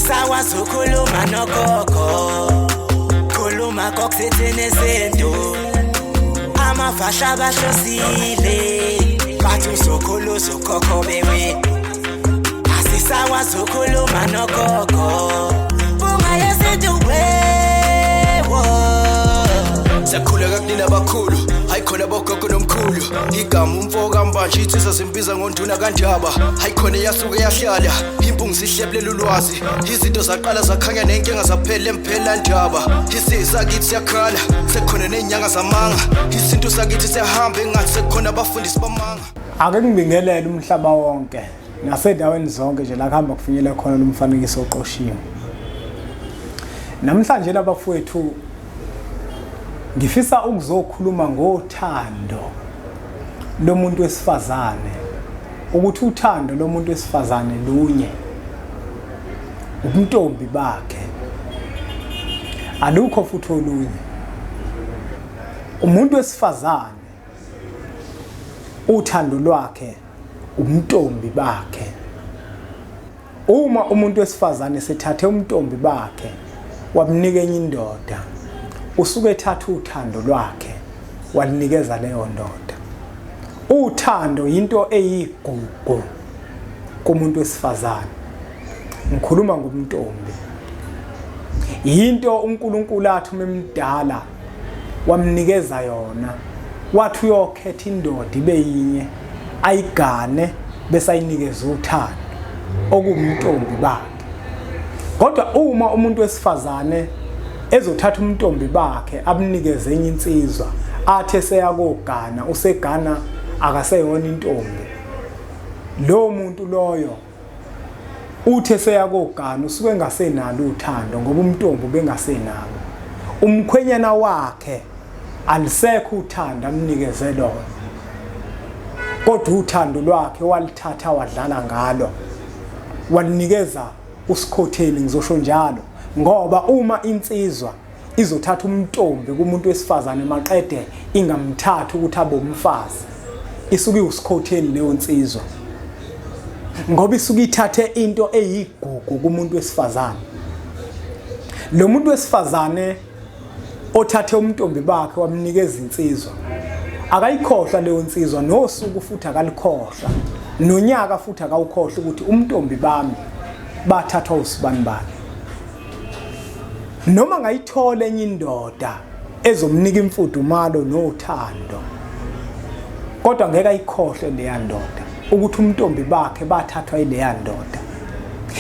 Asisakwazi ukukhuluma nogogo, khuluma kokuthethene nezinto. Amafasha abahlosile bathi uzokhuluza ukhokho bewe. Asisakwazi ukukhuluma nogogo, bunga yezinto wewo. Sakhuleka kunina abakhulu, hayikhona bogogo nomkhulu. Igama umfoka mbanje itsizwa zimbiza ngonduna kanjaba. Hayikhona yasuke yahlala, impungu sihlebulela ulwazi. Izinto zaqala zakhanya nenkinga zaphela emphela njaba. Isizwe kithi siyakhala, sekukhona nenyanga zamanga. Izinto sakithi siyahamba engathi sekukhona abafundisi bamanga. Ake ngibingelele umhlaba wonke nasendaweni zonke nje la kuhamba kufinyelela khona lo mfanekiso oqoshiwe. Namhlanje labafowethu ngifisa ukuzokhuluma ngothando lomuntu wesifazane, ukuthi uthando lomuntu wesifazane lunye, ubuntombi bakhe, alukho futhi olunye. Umuntu wesifazane uthando lwakhe ubuntombi bakhe. Uma umuntu wesifazane sethathe ubuntombi bakhe wamnika enye indoda, usuke ethatha uthando lwakhe walinikeza leyo ndoda. Uthando into eyigugu kumuntu wesifazane. Ngikhuluma ngobuntombi. Into uNkulunkulu athi memdala wamnikeza yona, wathi uyokhetha indoda ibeyinye ayigane bese ayinikeza uthando okubuntombi bakhe. Kodwa uma umuntu wesifazane ezothatha umntombi bakhe abnikeze enye insizwa, athe seyakogana usegana akaseyona intombi, lo muntu loyo uthe seyakogana usuke engasenalo uthando ngoba umntombi bengasenalo. Umkhwenyana wakhe alisekho uthando amnikeze lona, kodwa uthando lwakhe walithatha wadlala ngalo, walinikeza usikhotheni. Ngizosho njalo ngoba uma insizwa izothatha umntombi kumuntu wesifazane maqede ingamthatha ukuthi abe umfazi, isuke usikhotheni leyo nsizwa ngoba isuke ithathe into eyigugu kumuntu wesifazane. Lo muntu wesifazane othathe umntombi bakhe wamnikeza insizwa akayikhohlwa leyo nsizwa, nosuku futhi akalikhohlwa, nonyaka futhi akawukhohlwa ukuthi umntombi bami bathathwa usibani bani. Noma ngayithola enye indoda ezomnika imfudumalo nothando, kodwa ngeke ayikhohle leya ndoda ukuthi umntombi bakhe bathathwa ileya ndoda.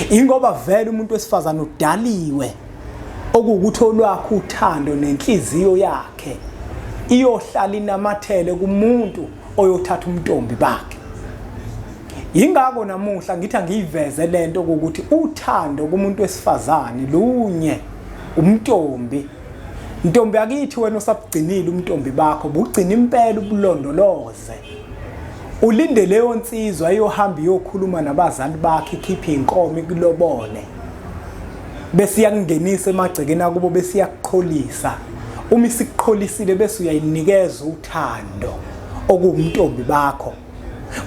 Ingoba vele umuntu wesifazane udaliwe okuwukuthi olwakhe uthando nenhliziyo yakhe iyohlala inamathele kumuntu oyothatha umntombi bakhe. Yingakho namuhla ngithi angiyiveze lento ukuthi uthando kumuntu wesifazane lunye, umntombi. Ntombi yakithi wena osabugcinile umntombi bakho, bugcina impela ubulondoloze. Ulinde leyo nsizwa eyohamba iyokhuluma nabazali bakhe, ikhiphe inkomo ikulobole, bese iyakungenisa emagcekeni akubo bese iyakuqholisa. Uma isikuqholisile bese uyayinikeza uthando okuwumntombi bakho.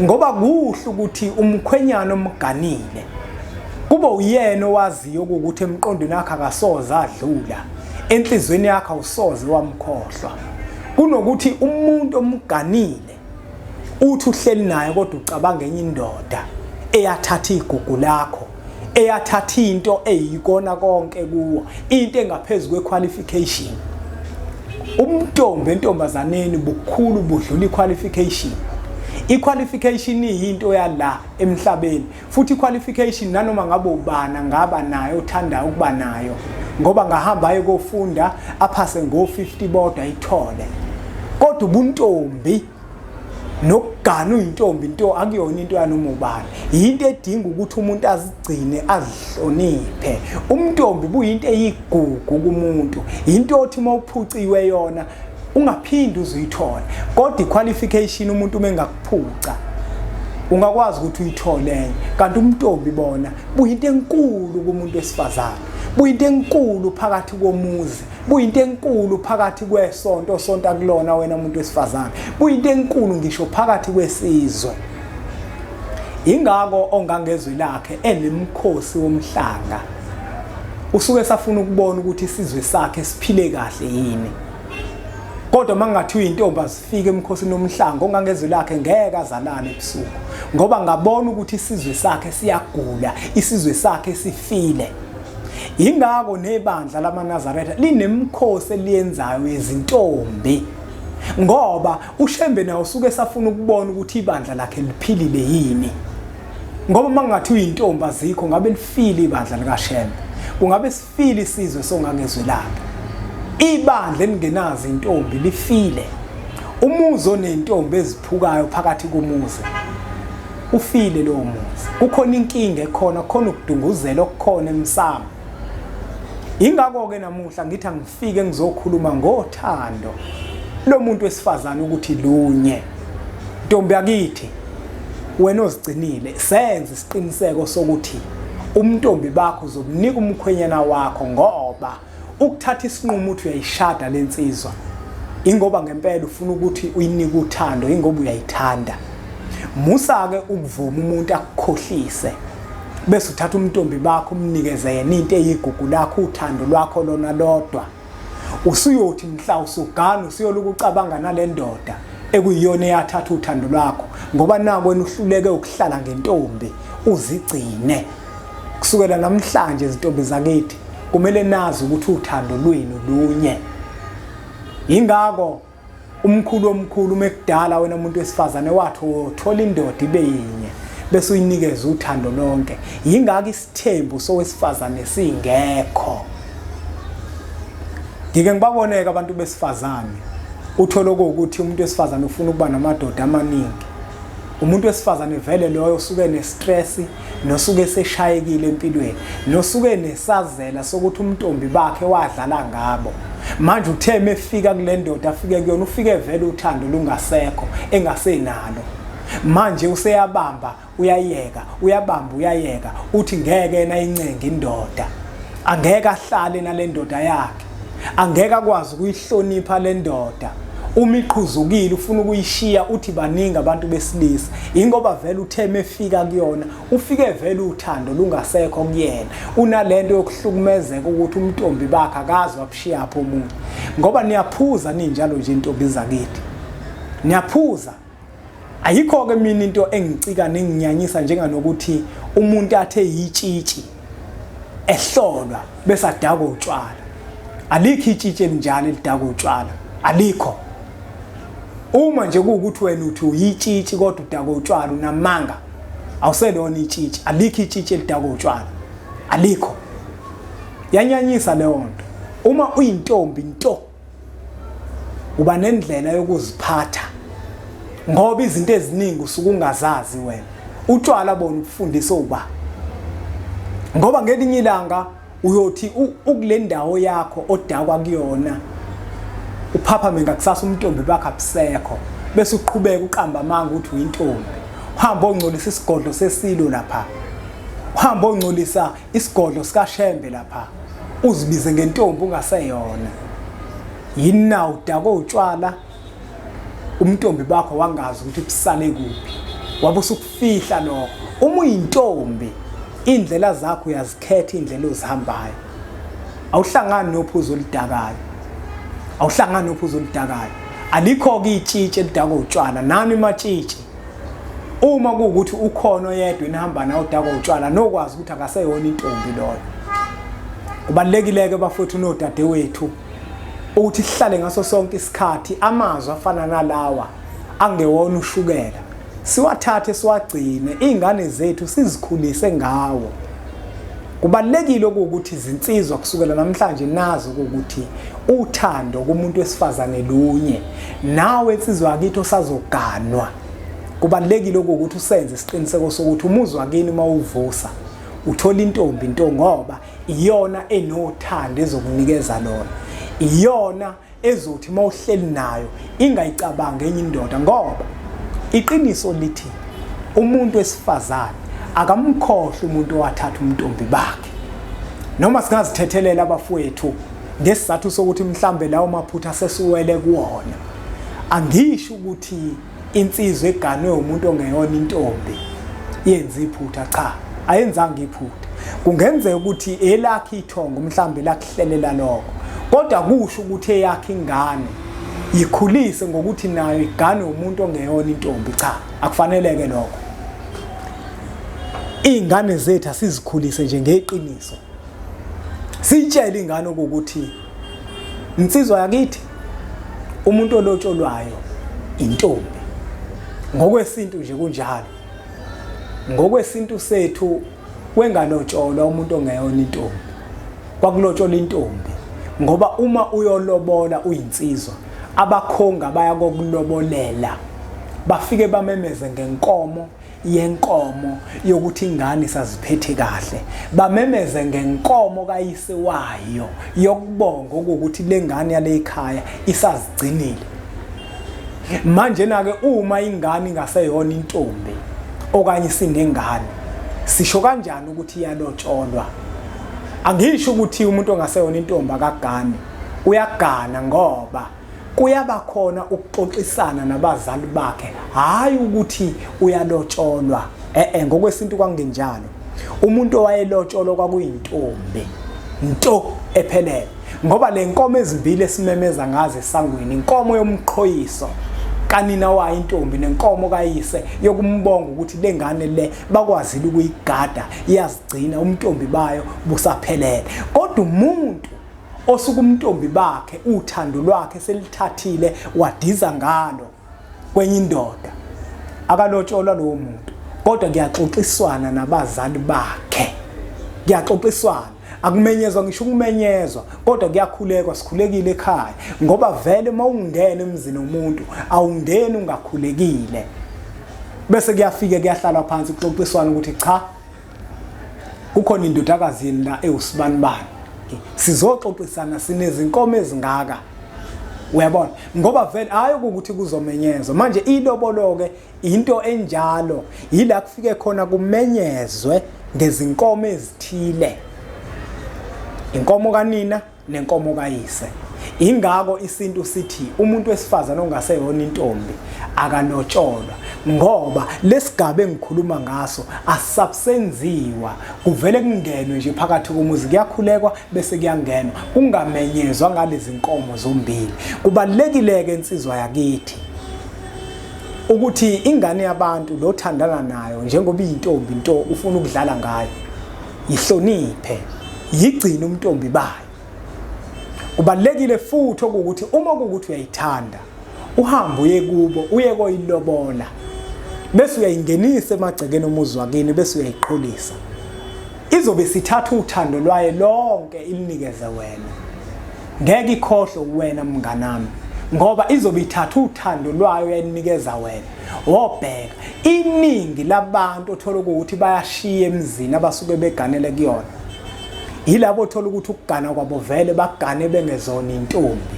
Ngoba kuhle ukuthi umkhwenyana omganile kuba uyena owaziyo ukuthi emqondweni wakhe akasoze adlula, enhlizweni yakhe awusoze wamkhohlwa, kunokuthi umuntu omganile uthi uhleli naye kodwa ucabanga enye indoda eyathatha igugu lakho, eyathatha into eyikona konke kuwo, into engaphezulu kwequalification. Umntombi entombazaneni bukhulu budlula iqualification. Iqualification iyinto yala emhlabeni, futhi iqualification nanoma ngabe ubana ngaba nayo uthandayo ukuba nayo, ngoba ngahamba aye kofunda aphase ngo50 bodwa ayithole. Kodwa ubuntombi nokugana uyintombi into akuyona into yanoma ubani, into edinga ukuthi umuntu azigcine azihloniphe. Umntombi buyinto eyigugu kumuntu, into othi mawuphuciwe yona ungaphindi uzuyithola. Kodwa iqualification umuntu mengakuphuca ungakwazi ukuthi uyithole. Kanti umntombi bona buyinto enkulu kumuntu wesifazane, buyinto enkulu phakathi komuzi, buyinto enkulu phakathi kwesonto osonta kulona wena umuntu wesifazane, buyinto enkulu ngisho phakathi kwesizwe. Ingakho ongangezwe lakhe enemkhosi womhlanga usuke safuna ukubona ukuthi isizwe sakhe siphile kahle yini. Kodwa mangathi uyintombi azifike emkhosini nomhlanga ongangezwe lakhe ngeke azalane ebusuku ngoba ngabona ukuthi isizwe sakhe siyagula, isizwe sakhe sifile. Yingakho nebandla lamaNazaretha linemkhosi eliyenzayo yezintombi ngoba uShembe nawo usuke safuna ukubona ukuthi ibandla lakhe liphilile yini. Ngoba mangathi uyintombi azikho ngabe lifile ibandla likaShembe, kungabe sifile isizwe songangezwe lakhe. Ibandla elingenazi intombi lifile. Umuzi onentombi eziphukayo phakathi komuzi ufile lowo muzi. Kukhona inkinga ekhona, khona ukudunguzela okukhona emsamo. Yingakho ke namuhla ngithi angifike ngizokhuluma ngothando lomuntu wesifazane ukuthi lunye. Ntombi yakithi, wena ozigcinile senze isiqiniseko sokuthi umntombi bakho uzomnika umkhwenyana wakho ngoba ukuthatha isinqumo uthi uyayishada lensizwa ingoba ngempela ufuna ukuthi uyinike uthando ingoba uyayithanda. Musa ke ukuvuma umuntu akukhohlise bese uthatha umntombi bakho umnikeze yena into eyigugu lakho, uthando lwakho lona lodwa. Usuyothi mhla usugana usiyoluka ucabanga nalendoda ekuyiyona eyathatha uthando lwakho ngoba nako wena uhluleke ukuhlala ngentombi uzigcine. Kusukela namhlanje izintombi zakithi kumele nazi ukuthi uthando lwenu lunye. Yingakho umkhulu omkhulu mekudala wena umuntu wesifazane wathi uthola indoda ibeyinye bese uyinikeza uthando lonke. Yingakho isithembu sowesifazane singekho. Ngike ngibaboneke abantu besifazane uthola ukuthi umuntu wesifazane ufuna ukuba namadoda amaningi. Umuntu wesifazane vele loyo usuke nestress nosuke seshayekile empilweni nosuke nesazela sokuthi umntombi bakhe wadlala ngabo. Manje uthe mefika kule ndoda afike kuyona ufike vele uthando lungasekho engasenalo. Manje useyabamba uyayeka, uyabamba uyayeka, uthi ngeke yena incenga indoda. Angeke ahlale nale ndoda yakhe, angeke akwazi ukuyihlonipha le ndoda. Uma iqhuzukile ufuna ukuyishiya uthi baningi abantu besilisa ingoba vele uthe mefika kuyona ufike vele uthando lungasekho kuyena. Unalento yokuhlukumezeka ukuthi umntombi bakhe akazi wabushiya apho umuntu. Ngoba niyaphuza ninjalo nje intombi zakithi, niyaphuza. Ayikho ke mina into engicika nenginyanyisa njenganokuthi umuntu athe yitshitshi ehlolwa bese adakwa utshwala. Alikho itshitshi elinjalo elidakwa utshwala, alikho. Uma nje kuukuthi wena uthi uyitshitshi kodwa udakwa utshwala unamanga, awuselona itshitshi. Alikho itshitshi elidakwa utshwala, alikho. Yanyanyisa leyo nto. Uma uyintombi nto uba nendlela yokuziphatha ngoba izinto eziningi usuke ungazazi wena. Utshwala bona ukufundisa uba ngoba ngelinye ilanga uyothi ukule ndawo yakho odakwa kuyona uphapha mengakusasa umntombi bakhe abusekho bese uqhubeka uqamba amanga ukuthi uyintombi. Uhamba ongcolisa isigodlo sesilo lapha, uhamba ongcolisa isigodlo sikaShembe lapha, uzibize ngentombi ungaseyona. Yini na udakwa utshwala umntombi bakho wangazi ukuthi busale kuphi, wabe usukufihla lokho. Uma uyintombi indlela zakho uyazikhetha, indlela ozihambayo. Awuhlangani nophuzo oludakayo, awuhlangani nophuzo oludakayo. Alikho ke itshitshi elidakwa utshwala nami matshitshi. Uma kuukuthi ukhona oyedwa enihamba nawo udakwa utshwala nokwazi ukuthi akaseyona intombi loyo. Kubalekile ke bafowethu nodadewethu ukuthi sihlale ngaso sonke isikhathi amazwi afana nalawa angewona ushukela siwathathe siwagcine izingane zethu sizikhulise ngawo. Kubalekile ukuthi izinsizwa kusukela namhlanje nazo ukuthi uthando kumuntu wesifazane lunye. Nawe insizwa yakithi osazoganwa kubalekile ukuthi usenze isiqiniseko sokuthi umuzi wakini mawuvusa uthola intombi into ngoba iyona enothando ezokunikeza lona. Iyona ezothi mawuhleli nayo ingayicabanga enye indoda ngoba iqiniso lithi umuntu wesifazane akamkhohle umuntu owathatha umntombi bakhe. Noma singazithethelela abafowethu ngesizathu sokuthi mhlambe lawo maphutha sesiwele kuwona. Angisho ukuthi insizwe eganwe umuntu ongeyona intombi yenza iphutha, cha, ayenzanga iphutha. kungenzeka ukuthi elakhe ithongo mhlambe lakuhlelela lokho, kodwa kusho ukuthi eyakhe ingane yikhulise ngokuthi nayo igane umuntu ongeyona intombi. Cha, akufaneleke lokho. Izingane zethu asizikhulise nje ngeqiniso, sitshele ingane ukuthi insizwa yakithi umuntu olotsholwayo intombi. Ngokwesintu nje kunjalo. Ngokwesintu sethu wengalotsholwa umuntu ongeyona intombi, kwakulotshola intombi, ngoba uma uyolobola uyinsizwa abakhonga baya kokulobolela bafike bamemeze ngenkomo yenkomo yokuthi ingane saziphethe kahle, bamemeze ngenkomo kayise wayo yokubonga ukuthi lengane yale ekhaya isazigcinile. Manje na ke uma ingane ingaseyona intombi okanye sinengane, sisho kanjani ukuthi iyalotsholwa? Angisho ukuthi umuntu ongaseyona intombi akagane, uyagana ngoba kuyabakhona ukuxoxisana nabazali bakhe, hayi ukuthi uyalotsholwa. Ngokwesintu kwangenjalo. Umuntu owayelotsholwa kwakuyintombi nto ephelele, ngoba le nkomo ezimbili esimemeza ngazo esangweni, inkomo yomqhoyiso kanina wayo intombi nenkomo kayise yokumbonga ukuthi lengane le bakwazile ukuyigada, iyazigcina umntombi bayo busaphelele. Kodwa umuntu osuka umntombi bakhe uthando lwakhe selithathile wadiza ngalo kwenye indoda, akalotsholwa lowo muntu, kodwa kuyaxoxiswana nabazali bakhe, kuyaxoxiswana. Akumenyezwa ngisho ukumenyezwa, kodwa kuyakhulekwa, sikhulekile ekhaya, ngoba vele mawungena emzini womuntu awungeni ungakhulekile. Bese kuyafika kuyahlala phansi kuxoxiswana ukuthi cha, kukhona indodakazi la ewusibanibani, sizoxoxisana sinezinkomo ezingaka. Uyabona, ngoba vele hayi ukuthi kuzomenyezwa. Manje iloboloke into enjalo, yila kufike khona kumenyezwe ngezinkomo ezithile, inkomo kanina nenkomo kayise. Ingakho isintu sithi umuntu wesifazane ongaseyona intombi akalotsholwa, ngoba lesigaba engikhuluma ngaso asabsenziwa, kuvele kungenwe nje phakathi komuzi, kuyakhulekwa bese kuyangenwa, kungamenyezwa ngalezi inkomo zombili. Kubalekile-ke insizwa yakithi ukuthi ingane yabantu lothandana nayo njengoba iyintombi into ufuna ukudlala ngayo, yihloniphe, yigcine umntombi bayo. Kubalekile futhi ukuthi uma ukuthi uyayithanda uhambe uye kubo, uye koyilobola, bese uyayingenisa emagcekeni omuzi wakini, bese uyayiqholisa. Izobe sithatha uthando lwaye lonke ilinikeze wena. Ngeke ikhohle wena mnganami, ngoba izobe ithatha uthando lwayo yaninikeza wena. Wobheka iningi labantu othola ukuthi bayashiya emzini abasuke beganele kuyona, yilabo othola ukuthi ukugana kwabo vele bagane bengezona intombi.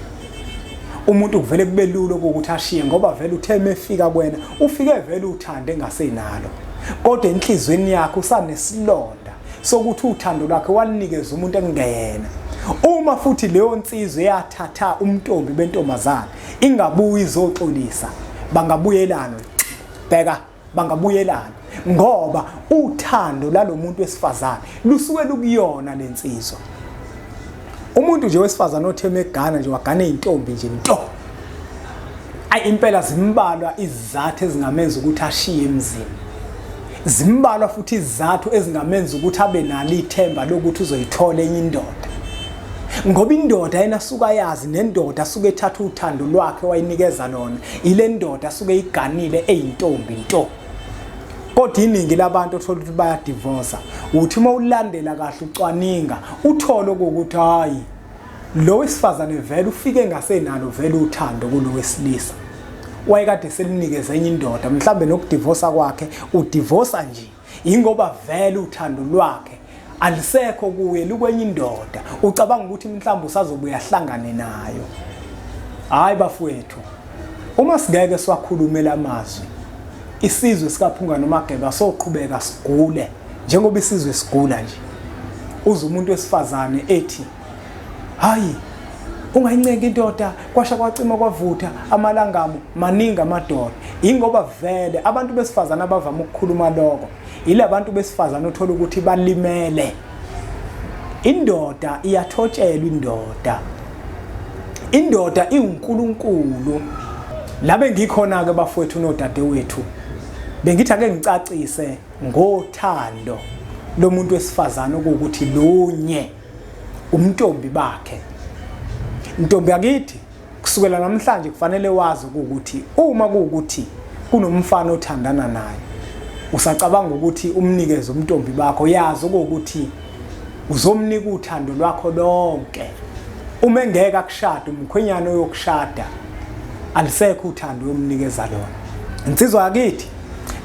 Umuntu kuvele kube lula ukuthi ashiye, ngoba vele uthe mefika kwena ufike vele uthande engasenalo, kodwa enhlizweni yakhe usanesilonda sokuthi uthando lwakhe walinikeza umuntu engeyena. Uma futhi leyo nsizwe yathatha umntombi bentombazana ingabuyi izoxolisa, bangabuyelana. Bheka, bangabuyelana, ngoba uthando lalomuntu wesifazane lusuke lukuyona lensizwa. Umuntu nje wesifazane otheme egana nje wagane intombi nje nto, ayi impela zimbalwa izizathu ezingamenza ukuthi ashiye emzini, zimbalwa futhi izizathu ezingamenza ukuthi abe nalo ithemba lokuthi uzoyithola enye indoda, ngoba indoda yena suka yazi nendoda suke ethatha uthando lwakhe wayinikeza lona, ile ndoda suke iganile eyintombi nto. Kodwa iningi labantu othola ukuthi bayadivorce, uthi uma ulandela kahle ucwaninga uthola ukuthi hayi lo wesifazane vele ufike ngasenalo vele uthando kulo wesilisa, wayekade selinikeza enye indoda, mhlambe nokudivorce kwakhe udivorce nje ingoba vele uthando lwakhe alisekho kuye lukwenye indoda, ucabanga ukuthi mhlawumbe usazobuya ahlangane nayo. Hayi bafowethu, uma singeke siwakhulumela amazwi, isizwe sikaphunga noMageba soqhubeka sigule njengoba isizwe sigula nje. Uze umuntu wesifazane ethi hayi ungayincenga indoda, kwasha kwacima kwavutha amalangamu maningi amadoda. Ingoba vele abantu besifazane abavama ukukhuluma lokho ilabantu besifazane othola ukuthi balimele. Indoda iyathotshelwa indoda iuNkulunkulu. Labe ngikhona ke bafowethu nodadewethu bengithi ake ngicacise ngothando lomuntu wesifazane ukuthi lunye umntombi bakhe. Intombi yakithi kusukela namhlanje kufanele wazi ukuthi uma kuukuthi kunomfana othandana naye usacabanga ukuthi umnikeze umntombi bakho, yazi ukuthi uzomnika uthando lwakho lonke. Uma engeke akushada umkhwenyana oyokushada alisekho uthando yomnikeza lona. Insizwa yakithi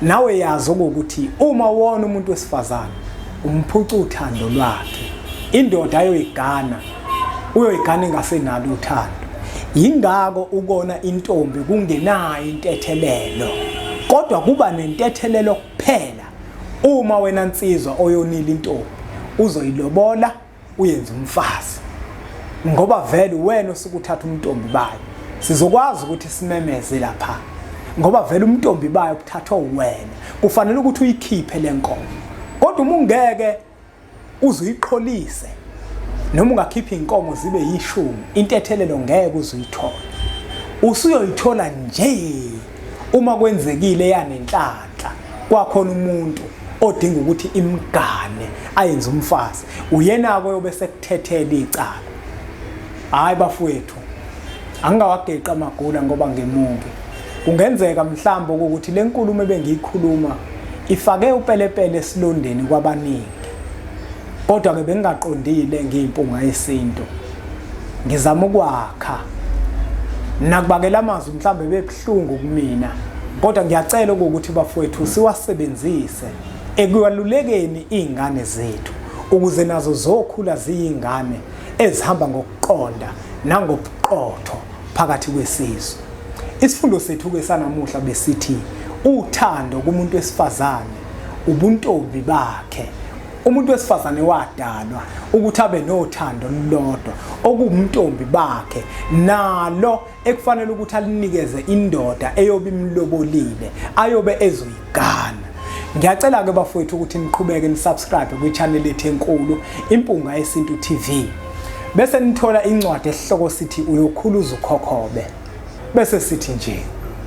nawe yazi ukuthi uma wona umuntu wesifazane umphuca uthando lwakhe, indoda ayoyigana ingasenalo uthando. Yingakho ukona intombi kungenayo intethelelo, kodwa kuba nentethelelo kuphela uma wena nsizwa oyonile intombi uzoyilobola uyenze umfazi, ngoba vele wena osukuthatha umntombi bayo. Sizokwazi ukuthi simemeze lapha ngoba vele umntombi bayo kuthathwa wena, kufanele ukuthi uyikhiphe lenkomo. Kodwa uma ungeke uzuyiqholise noma ungakhipha inkomo zibe 10, intethelelo ngeke uzuyithola. Usuyoyithola nje uma kwenzekile yanenhlanhla kwakhona umuntu odinga ukuthi imgane ayenze umfazi, uyena koyobe sekuthethela icala. Hayi bafowethu, angingawageqa amagula ngoba ngemuke. Kungenzeka mhlawumbe ukuthi lenkulumo ebengiyikhuluma ifake upelepele esilondeni kwabaningi, kodwa ke bengaqondile ngiyimpunga yesintu. Ngizama ukwakha nakubakela amazwi mhlawumbe bebhlungu kumina, kodwa ngiyacela ukuthi bafowethu siwasebenzise ekwalulekeni izingane zethu ukuze nazo zokhula ziyingane ezihamba ngokuqonda nangobuqotho phakathi kwesizwe. Isifundo sethu ke sanamuhla besithi uthando kumuntu wesifazane ubuntombi bakhe. Umuntu wesifazane wadalwa ukuthi abe nothando olulodwa okuwumntombi bakhe, nalo ekufanele ukuthi alinikeze indoda eyobe imlobolile ayobe ezoyigana. Ngiyacela ke bafowethu ukuthi niqhubeke nisubscribe kwi-channel yethu enkulu Impunga Yesintu TV. Bese nithola incwadi esihloko sithi uyokhuluza ukhokhobe. Bese sithi nje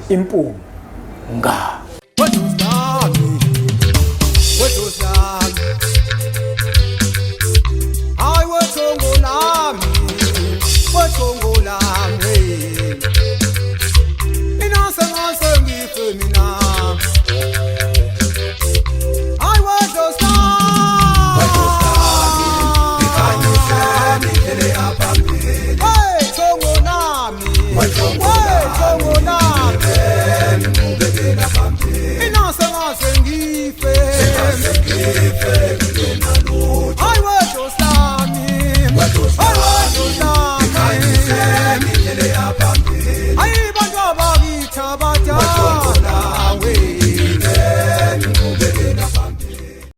impunga.